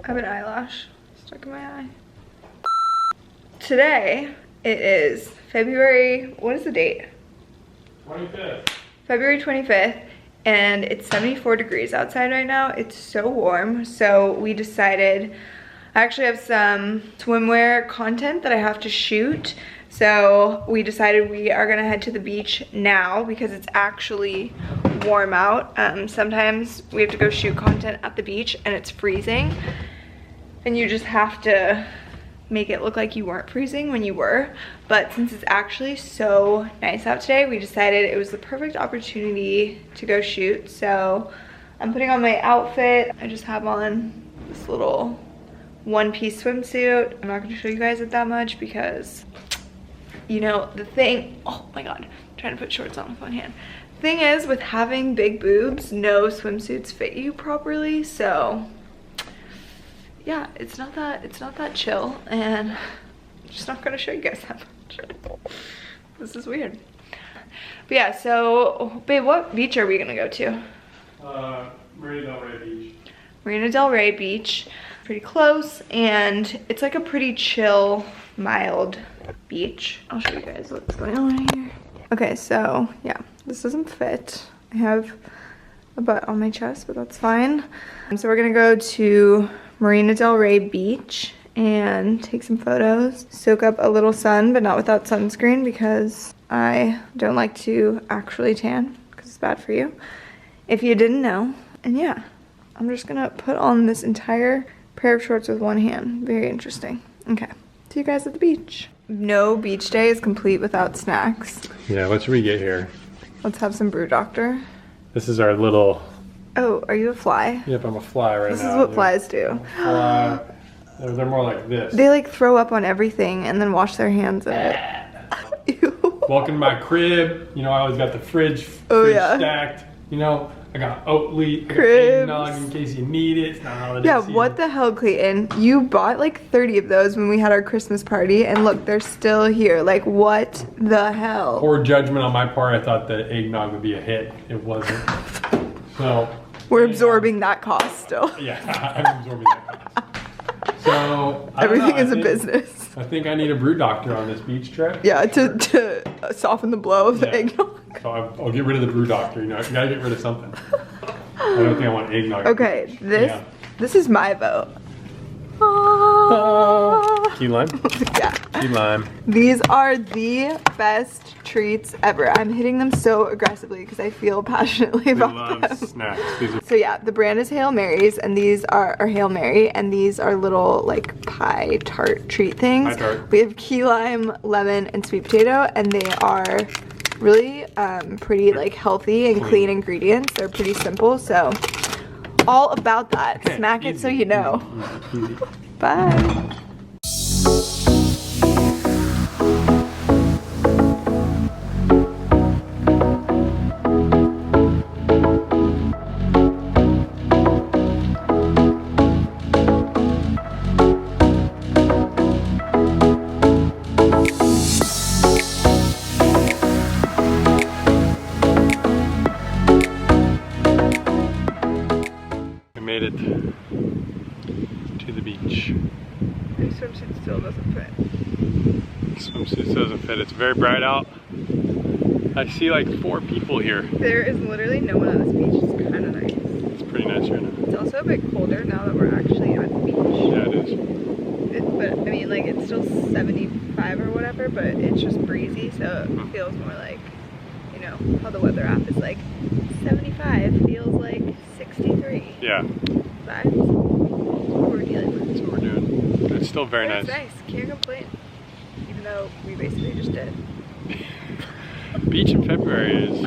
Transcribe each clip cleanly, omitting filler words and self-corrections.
I have an eyelash stuck in my eye. Today, it is February, what is the date? 25th. February 25th, and it's 74 degrees outside right now. It's so warm, so we decided, I actually have some swimwear content that I have to shoot. So we decided we are gonna head to the beach now because it's actually warm out. Sometimes we have to go shoot content at the beach and it's freezing. And you just have to make it look like you weren't freezing when you were. But since it's actually so nice out today, we decided it was the perfect opportunity to go shoot. So I'm putting on my outfit. I just have on this little one-piece swimsuit. I'm not gonna show you guys it that much because, you know, the thing, oh my God, I'm trying to put shorts on with one hand. The thing is, with having big boobs, no swimsuits fit you properly, so yeah, it's not that chill, and I'm just not gonna show you guys that much. This is weird. But yeah, so babe, what beach are we gonna go to? Marina Del Rey Beach. Marina Del Rey Beach. Pretty close, and it's like a pretty chill, mild beach. I'll show you guys what's going on here. Okay, so yeah, this doesn't fit. I have a butt on my chest, but that's fine. So we're gonna go to Marina Del Rey Beach and take some photos, soak up a little sun, but not without sunscreen because I don't like to actually tan because it's bad for you, if you didn't know. And yeah, I'm just gonna put on this entire pair of shorts with one hand. Very interesting. Okay, see you guys at the beach. No beach day is complete without snacks. Yeah, what should we get here? Let's have some Brew Doctor. This is our little... Oh, are you a fly? Yep, I'm a fly right now. This is what flies do. Fly. They're more like this. They like throw up on everything and then wash their hands in it. Ew. Welcome to my crib. You know, I always got the fridge yeah. stacked. You know, I got Oatly, I got Cribs. eggnog in case you need it. It's not holiday Yeah, season. what the hell, Clayton? You bought like 30 of those when we had our Christmas party, and look, they're still here. Like, what the hell? Poor judgment on my part. I thought the eggnog would be a hit. It wasn't. So We're absorbing that cost still. yeah, I'm absorbing that cost. So Everything is a business. I think I need a Brew Doctor on this beach trip. Yeah, to soften the blow of the eggnog. So I'll get rid of the Brew Doctor. You know, you gotta get rid of something. I don't think I want eggnog. Okay, this is my vote. Key lime? Yeah. Key lime. These are the best treats ever. I'm hitting them so aggressively because I feel passionately about them. Snacks. So yeah, the brand is Hail Marys, and these are Hail Mary, and these are little like pie tart treat things. Pie tart. We have key lime, lemon, and sweet potato, and they are really pretty like healthy and clean ingredients. They're pretty simple, so all about that. Smack it so you know. Easy. Bye. Made it to the beach. My swimsuit still doesn't fit. Swimsuit doesn't fit. It's very bright out. I see like 4 people here. There is literally no one on this beach. It's kind of nice. It's pretty nice right now. It's also a bit colder now that we're actually at the beach. Yeah, it is. But I mean, like, it's still 75 or whatever, but it's just breezy, so it feels more like, you know, how the weather app is like 75 feels like 63. Yeah. Vibes. That's what we're dealing with. That's what we're doing. It's still very nice. It's nice. Can't complain. Even though we basically just did. Beach in February is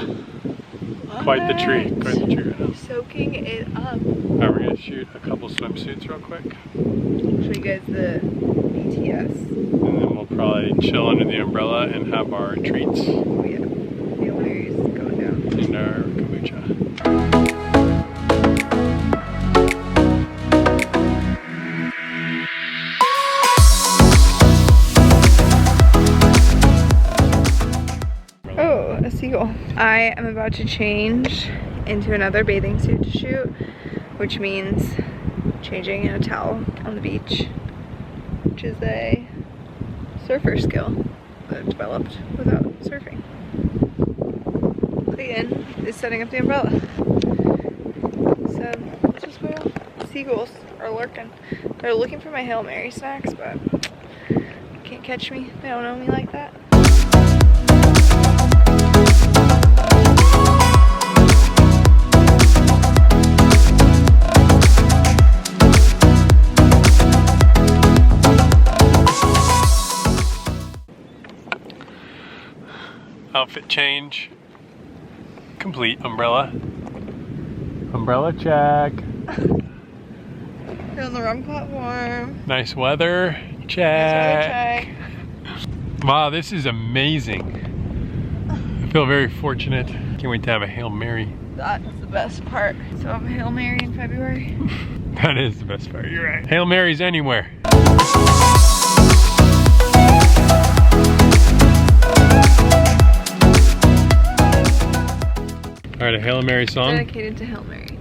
quite the treat. Quite the treat right now. Soaking it up. Alright, we're gonna shoot a couple swimsuits real quick. I'll show you guys the BTS. And then we'll probably chill under the umbrella and have our treats. Oh yeah. The Mary's going down. And our kombucha. Oh, a seagull. I am about to change into another bathing suit to shoot, which means changing in a towel on the beach, which is a surfer skill that I've developed without surfing. Clayton is setting up the umbrella. So this is where seagulls are lurking. They're looking for my Hail Mary snacks, but can't catch me. They don't know me like that. Outfit change complete. Umbrella check. You're on the wrong platform. Nice weather check. Wow, this is amazing. I feel very fortunate. Can't wait to have a Hail Mary. That's the best part. So I'm a Hail Mary in February. That is the best part, you're right. Hail Marys anywhere. All right, a Hail Mary song. Dedicated to Hail Mary.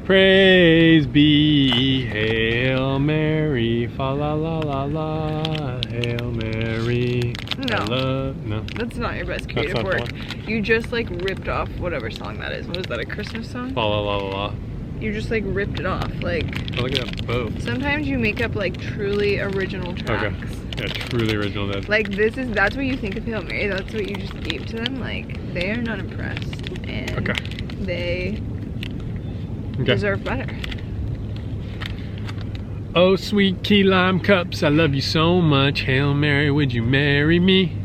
Praise be Hail Mary, fa la la la la, Hail Mary. No. No. That's not your best creative work. You just like ripped off whatever song that is. What is that, a Christmas song? Fa la la la la. You just like ripped it off. Like, oh, look at that bow. Sometimes you make up like truly original tracks. Okay. Yeah, truly original. Like that's what you think of Hail Mary. That's what you just gave to them. Like, they are not impressed. And they deserve better. Oh, sweet key lime cups, I love you so much. Hail Mary, would you marry me?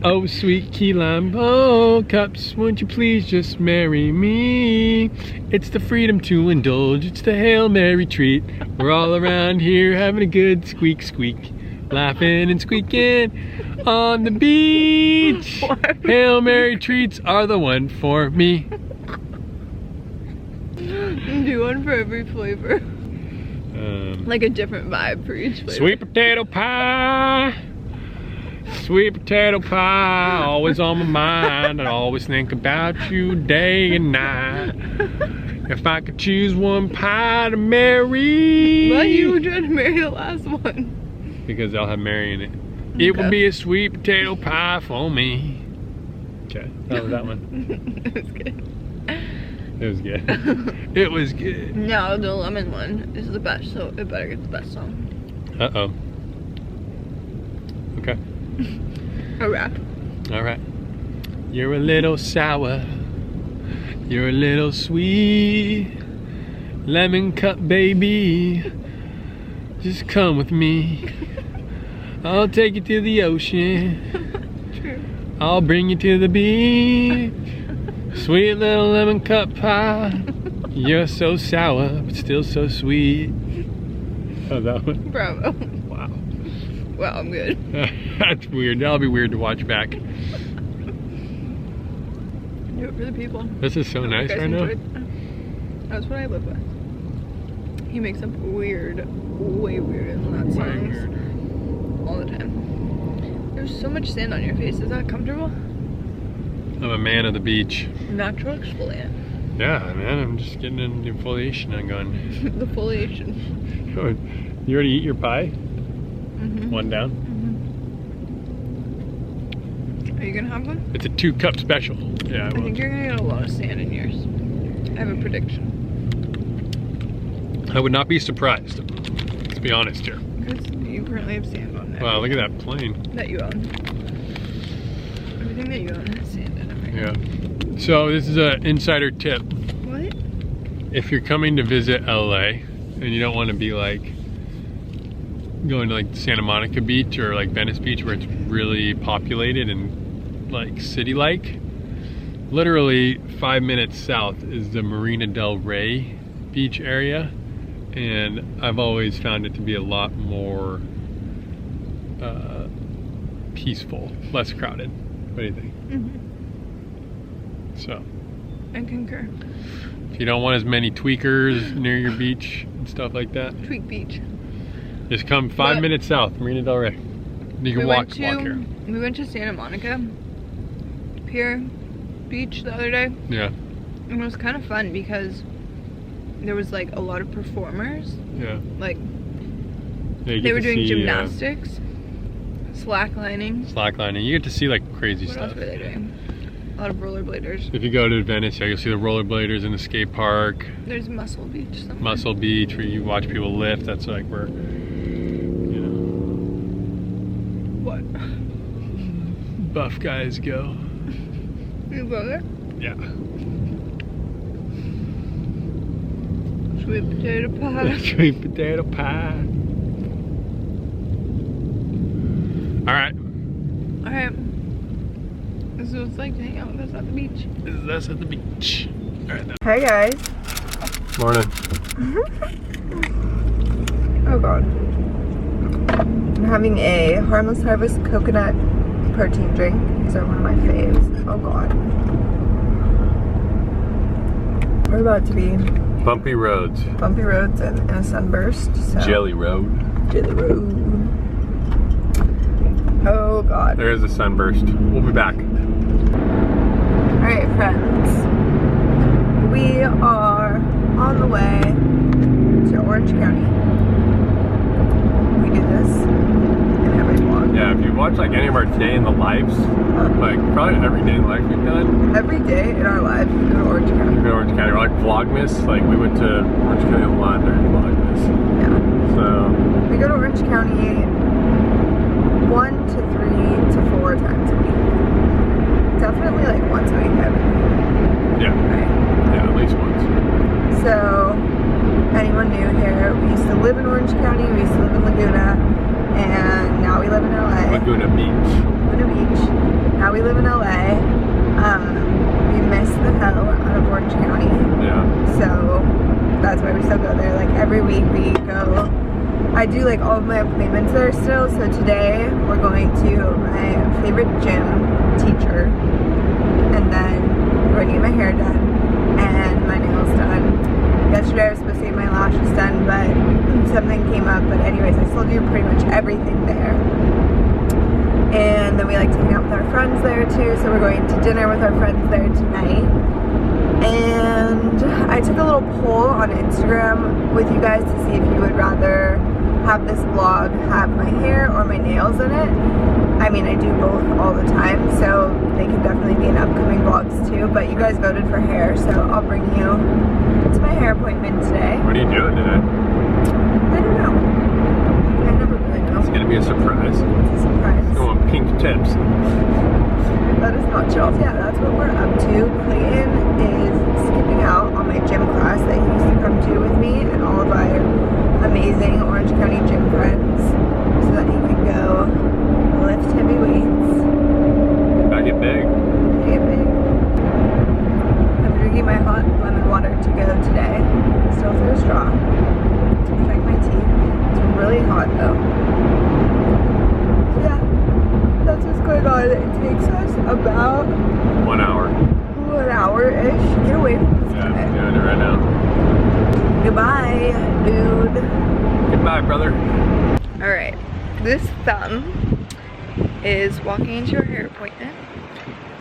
Oh, sweet key lime cups, won't you please just marry me? It's the freedom to indulge, it's the Hail Mary treat. We're all around here having a good squeak squeak, laughing and squeaking on the beach. Hail Mary treats are the one for me. Do one for every flavor. Like a different vibe for each flavor. Sweet potato pie. Sweet potato pie, always on my mind. I always think about you day and night. If I could choose one pie to marry. Why you were trying to marry the last one? Because I'll have Mary in it. Okay. It would be a sweet potato pie for me. Okay, that was that one. It was good. It was good. It was good. No, the lemon one is the best, so it better get the best song. Uh-oh. Okay. A wrap. All right. You're a little sour. You're a little sweet. Lemon cup baby. Just come with me. I'll take you to the ocean. True. I'll bring you to the beach. Sweet little lemon cup pie. You're so sour, but still so sweet. How's that one? Bravo. Wow. Wow, I'm good. That's weird. That'll be weird to watch back. Do it for the people. This is so nice right now. That's what I live with. He makes up weird, way weirder than that songs all the time. There's so much sand on your face. Is that comfortable? I'm a man of the beach. Natural exfoliant. Yeah, man. I'm just getting into defoliation. I'm going. The foliation. You already eat your pie? Mm-hmm. One down? Mm-hmm. Are you gonna have one? It's a 2-cup special. Yeah, I think you're gonna get a lot of sand in yours. I have a prediction. I would not be surprised. Let's be honest here. Because you currently have sand on it. Wow, look at that plane. That you own. Everything that you own has sand in it right now. So this is an insider tip. What? If you're coming to visit LA and you don't want to be like going to like Santa Monica Beach or like Venice Beach where it's really populated and like city-like, literally 5 minutes south is the Marina del Rey beach area, and I've always found it to be a lot more peaceful, less crowded. What do you think? So I concur. if you don't want as many tweakers near your beach and stuff like that, Tweak Beach. just come 5 minutes south, Marina del Rey. You can walk here. We went to Santa Monica Pier Beach the other day. Yeah. And it was kind of fun because there was like a lot of performers. Yeah. Like Yeah, they were doing gymnastics, slacklining. Slacklining. You get to see like crazy What stuff. else were they doing? A lot of rollerbladers. If you go to Venice, yeah, you'll see the rollerbladers in the skate park. There's Muscle Beach somewhere. Muscle Beach, where you watch people lift. That's like where, you know, What? buff guys go. You go there? Yeah. Sweet potato pie. Sweet potato pie. All right. Alright. This is what it's like to hang out with us at the beach. This is us at the beach. All right. Now. Hi guys. Morning. Oh god. I'm having a Harmless Harvest coconut protein drink. These are one of my faves. Oh god. We're about to be Bumpy roads. bumpy roads and a sunburst. So. Jelly road. Jelly road. Oh god. There is a sunburst. We'll be back. Alright friends. We are on the way to Orange County. We do this in every vlog. Yeah, if you watch like any of our day in the lives, like probably every day in life we've done. Every day in our lives we go to Orange We County. go to Orange County. Or like Vlogmas, like we went to Orange County a lot during Vlogmas. Yeah. So We go to Orange County 1 to 3 to 4 times a week. Definitely like once a week every week. yeah, Right? yeah, at least once. So, anyone new here, we used to live in Orange County, we used to live in Laguna, and now we live in LA. Laguna Beach. Laguna Beach. Now we live in LA. We miss the hell out of Orange County. Yeah. So, that's why we still go there. Like every week we go. I do like all of my appointments there still. So today we're going to my favorite gym teacher. And then we're going to get my hair done and my nails done. Yesterday I was supposed to get my lashes done, but something came up. But anyways, I still do pretty much everything there. And then we like to hang out with our friends there too. So we're going to dinner with our friends there tonight. And I took a little poll on Instagram with you guys to see if you would rather have this vlog have my hair or my nails in it. I mean, I do both all the time, so they can definitely be in upcoming vlogs too, but you guys voted for hair, so I'll bring you to my hair appointment today. What are you doing today? I don't know. I never really know. It's gonna be a surprise. It's a surprise. I want pink tips. That is not chill. Yeah, that's what we're up to. Clayton is skipping out on my gym class that he used to come to with me and all of our amazing Orange County gym friends so that he can go lift heavy weights. Gotta get big. Get big. I'm drinking my hot lemon water to go today. Still through a straw. To protect my teeth. It's really hot though. So yeah, that's what's going on. It takes us about 1 hour. 1 hour-ish. Get away from this Yeah, guy. I'm doing it right now. Goodbye, dude. Goodbye, brother. Alright, this thumb is walking into your hair appointment.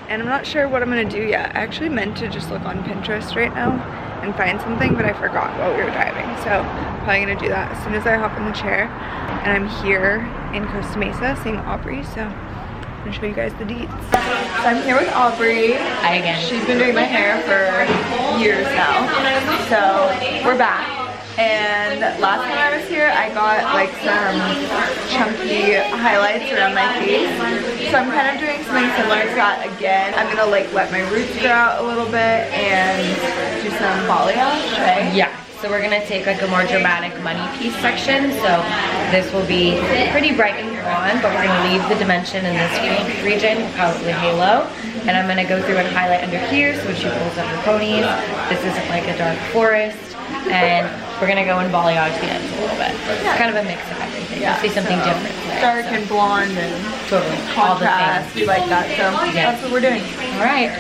And I'm not sure what I'm gonna do yet. I actually meant to just look on Pinterest right now and find something, but I forgot while we were driving. So probably gonna do that as soon as I hop in the chair. And I'm here in Costa Mesa seeing Aubrey, so I'm gonna show you guys the deets. So I'm here with Aubrey. Hi again. She's been doing my hair for years now. So we're back. And last time I was here, I got like some chunky highlights around my face. So I'm kind of doing something similar to that again. I'm gonna like let my roots grow out a little bit and do some balayage, right? Yeah. So we're gonna take like a more dramatic money piece section. So this will be pretty bright and blonde, but we're gonna leave the dimension in this region, probably halo. And I'm gonna go through and highlight under here so she pulls up her ponies. This is like a dark forest. And we're gonna go and balayage the ends a little bit. It's kind of a mix of everything. Yeah, You'll see something so different today. dark and blonde and totally all the contrast. things. We like that, so Yeah. that's what we're doing. All right.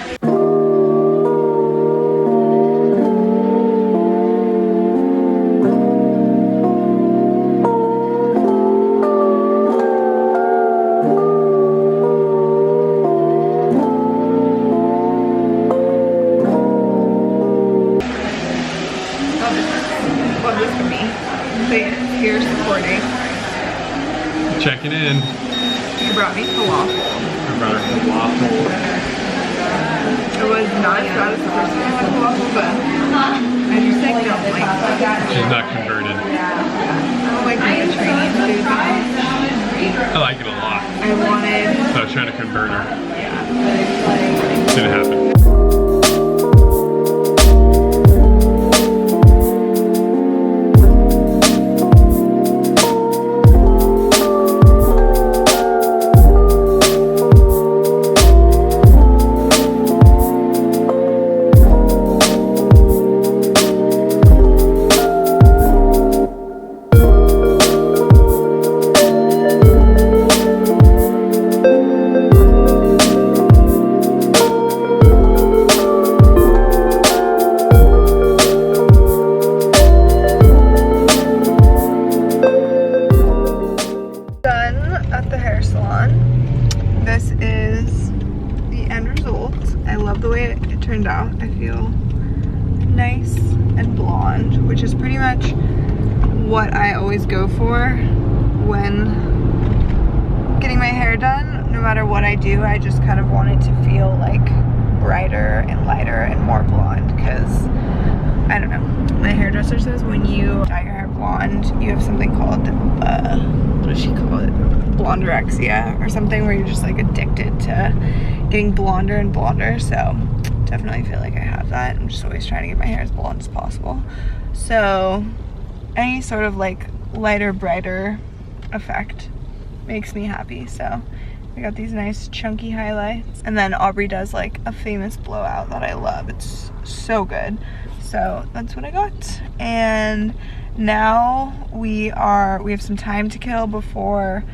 Clayton's here supporting. Checking in. He brought me falafel. I brought her falafel. It was not as bad as the first time I had falafel, but I just don't like it. She's not converted. I don't like the Chinese food that much. I like it a lot. I wanted... So I was trying to convert her. Yeah. Didn't happen. At the hair salon. This is the end result. I love the way it turned out. I feel nice and blonde, which is pretty much what I always go for when getting my hair done. No matter what I do, I just kind of want it to feel like brighter and lighter and more blonde, because I don't know, my hairdresser says when you dye your hair blonde, you have something called what does she call it? Blonderexia or something, where you're just like addicted to getting blonder and blonder. So definitely feel like I have that. I'm just always trying to get my hair as blonde as possible. So any sort of like lighter, brighter effect makes me happy. So I got these nice chunky highlights, and then Aubrey does like a famous blowout that I love. It's so good. So that's what I got. And now we have some time to kill before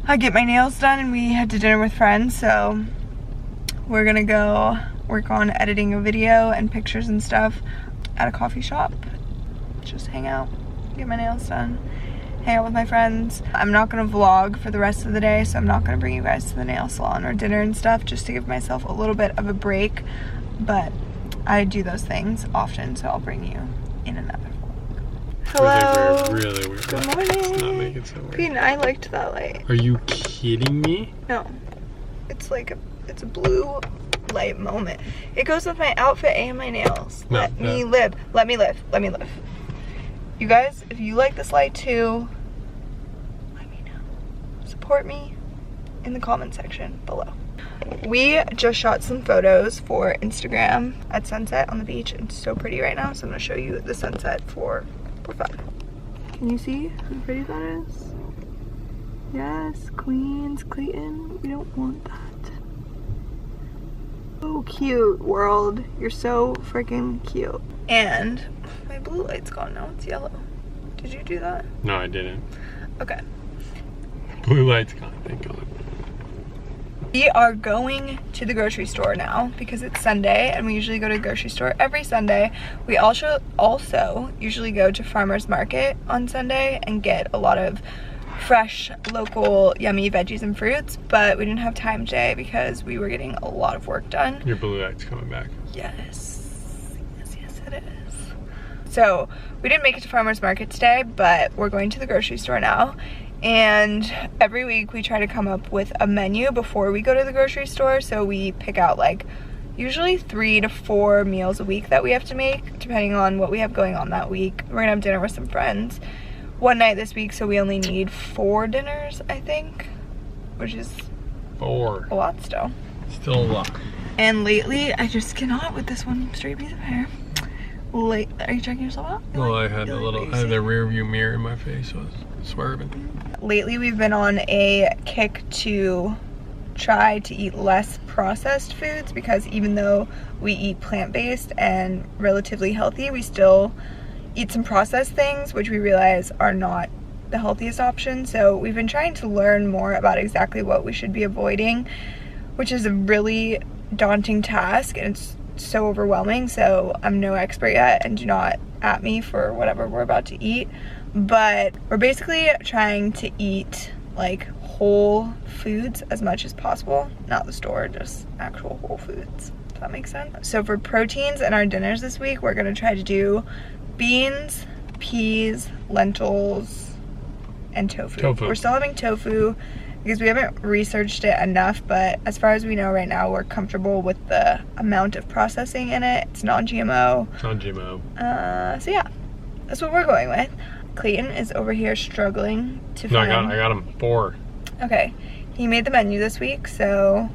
I get my nails done and we head to dinner with friends. So we're gonna go work on editing a video and pictures and stuff at a coffee shop. Just hang out, get my nails done, hang out with my friends. I'm not gonna vlog for the rest of the day, so I'm not gonna bring you guys to the nail salon or dinner and stuff, just to give myself a little bit of a break. But I do those things often, so I'll bring you in another vlog. Hello. Really weird. Good morning. Let's not make it so weird. Pete, I liked that light. Are you kidding me? No, it's like it's a blue light moment. It goes with my outfit and my nails. No, Let me live. Let me live. Let me live. You guys, if you like this light too, let me know. Support me in the comment section below. We just shot some photos for Instagram at sunset on the beach. It's so pretty right now, so I'm gonna show you the sunset for fun. Can you see how pretty that is? Yes, Queens, Clayton, we don't want that. So cute, world. You're so freaking cute. And my blue light's gone now, it's yellow. Did you do that? No, I didn't. Okay. Blue light's gone, thank God. We are going to the grocery store now because it's Sunday and we usually go to the grocery store every Sunday. We also usually go to farmer's market on Sunday and get a lot of fresh, local, yummy veggies and fruits, but we didn't have time today because we were getting a lot of work done. Your blue light's coming back. Yes. Yes, it is. So we didn't make it to farmer's market today, but we're going to the grocery store now. And every week we try to come up with a menu before we go to the grocery store. So we pick out like usually 3 to 4 meals a week that we have to make, depending on what we have going on that week. We're gonna have dinner with some friends one night this week, so we only need 4 dinners, I think, which is 4. a lot still. Still a lot. And lately, I just cannot with this one straight piece of hair. Are you checking yourself out? Well, I had the rear view mirror in my face, so I was swerving. Lately, we've been on a kick to try to eat less processed foods, because even though we eat plant-based and relatively healthy, we still eat some processed things, which we realize are not the healthiest option. So we've been trying to learn more about exactly what we should be avoiding, which is a really daunting task and it's so overwhelming. So I'm no expert yet, and do not at me for whatever we're about to eat, but we're basically trying to eat like whole foods as much as possible, not the store, just actual whole foods, if that makes sense. So for proteins in our dinners this week, we're gonna try to do beans, peas, lentils, and tofu. We're still having tofu because we haven't researched it enough, but as far as we know right now, we're comfortable with the amount of processing in it. It's non-GMO. It's non-GMO. So yeah, that's what we're going with. Clayton is over here struggling to find... No, I got him 4. Okay, he made the menu this week, so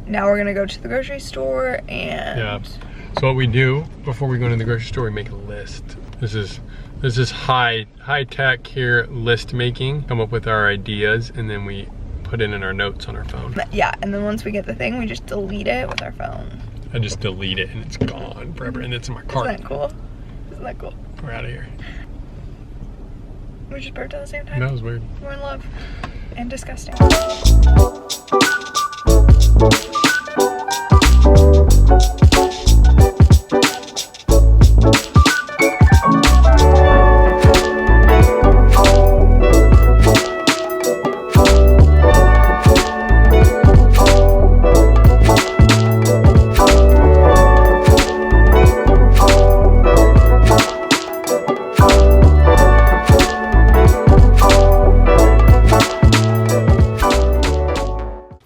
now we're gonna go to the grocery store and... Yeah, so what we do before we go to the grocery store, we make a list. This is high tech here, list making. Come up with our ideas and then we put it in our notes on our phone. Yeah, and then once we get the thing, we just delete it with our phone. I just delete it and it's gone forever and it's in my cart. Isn't that cool? Isn't that cool? We're out of here. We just burped at the same time. That was weird. We're in love. And disgusting.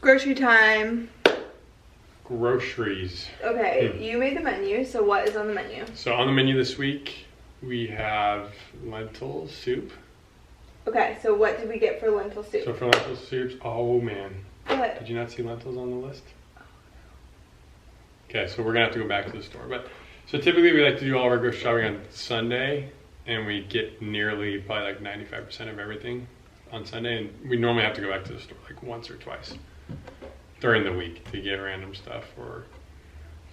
Grocery time. Groceries. Okay, you made the menu, so what is on the menu? So on the menu this week, we have lentil soup. Okay, so what did we get for lentil soup? So for lentil soups, oh man. What? Did you not see lentils on the list? Okay, so we're gonna have to go back to the store. But so typically we like to do all of our grocery shopping on Sunday, and we get nearly probably like 95% of everything on Sunday, and we normally have to go back to the store like once or twice during the week to get random stuff or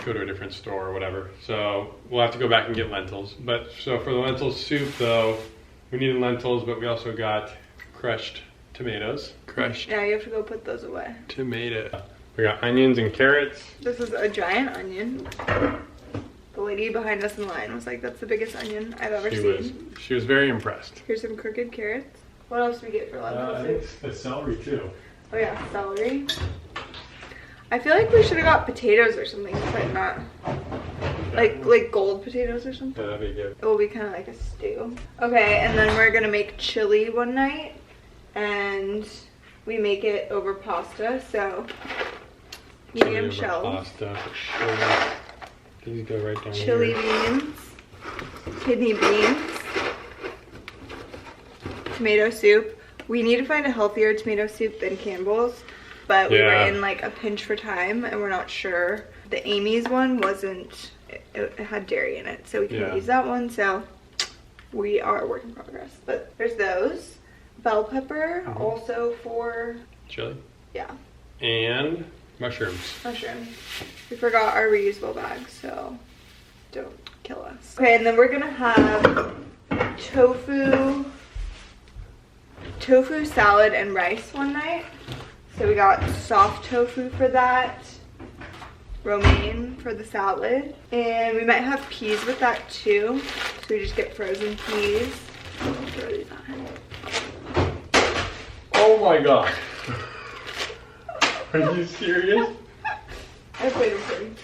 go to a different store or whatever. So we'll have to go back and get lentils. But so for the lentil soup though, we needed lentils, but we also got crushed tomatoes. Yeah, you have to go put those away. Tomato. We got onions and carrots. This is a giant onion. The lady behind us in line was like, that's the biggest onion I've ever seen. She was very impressed. Here's some crooked carrots. What else do we get for lentil I soup? think it's celery too. Oh yeah, celery. I feel like we should have got potatoes or something, but not like gold potatoes or something. Yeah, that'd be good. It will be kind of like a stew. Okay, and then we're gonna make chili one night, and we make it over pasta. So medium shell. Pasta for sure. These go right down Chili here. beans, kidney beans, tomato soup. We need to find a healthier tomato soup than Campbell's, but we were in like a pinch for time and we're not sure. The Amy's one wasn't, it had dairy in it, so we can't use that one, so we are a work in progress. But there's those. Bell pepper, also for chili. Yeah. And mushrooms. Mushrooms. We forgot our reusable bags, so don't kill us. Okay, and then we're gonna have tofu salad and rice one night. So we got soft tofu for that, romaine for the salad, and we might have peas with that too. So we just get frozen peas. Throw these on. Oh my god. Are you serious? I played them pretty.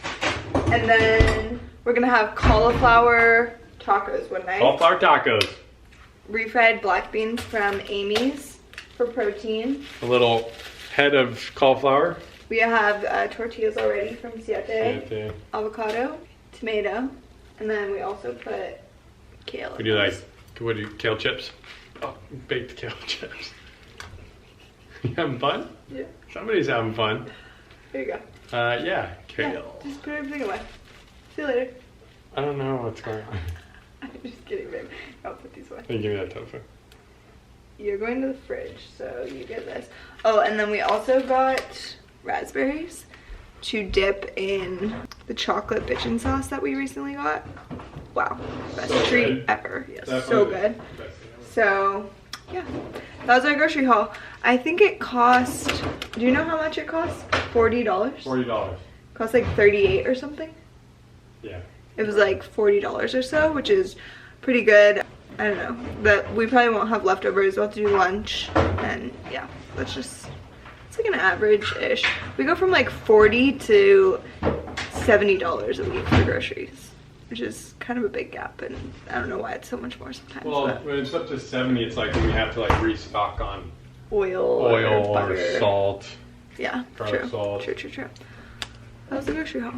And then we're gonna have cauliflower tacos one night. Cauliflower tacos. Refried black beans from Amy's for protein. A little head of cauliflower. We have tortillas already from Siete. Avocado, tomato, and then we also put kale. We do like, what do you, kale chips? Oh, baked kale chips. You having fun? Yeah. Somebody's having fun. There you go. Yeah, kale. Yeah, just put everything away. See you later. I don't know what's going on. I'm just kidding, babe. I'll put these away. Hey, give me that tofu. You're going to the fridge, so you get this. Oh, and then we also got raspberries to dip in the chocolate bitchin' sauce that we recently got. Wow, best treat ever. Yes, so good. So, yeah, that was our grocery haul. I think it cost, do you know how much it cost? $40? $40. Cost like 38 or something. Yeah. It was like $40 or so, which is pretty good. I don't know, but we probably won't have leftovers. We'll have to do lunch, and yeah, that's just, it's like an average-ish. We go from like $40 to $70 a week for groceries. which is kind of a big gap, and I don't know why it's so much more sometimes. Well, but when it's up to 70, it's like we have to like restock on oil or butter. salt. Yeah, Garlic true. salt. True. That was the grocery haul.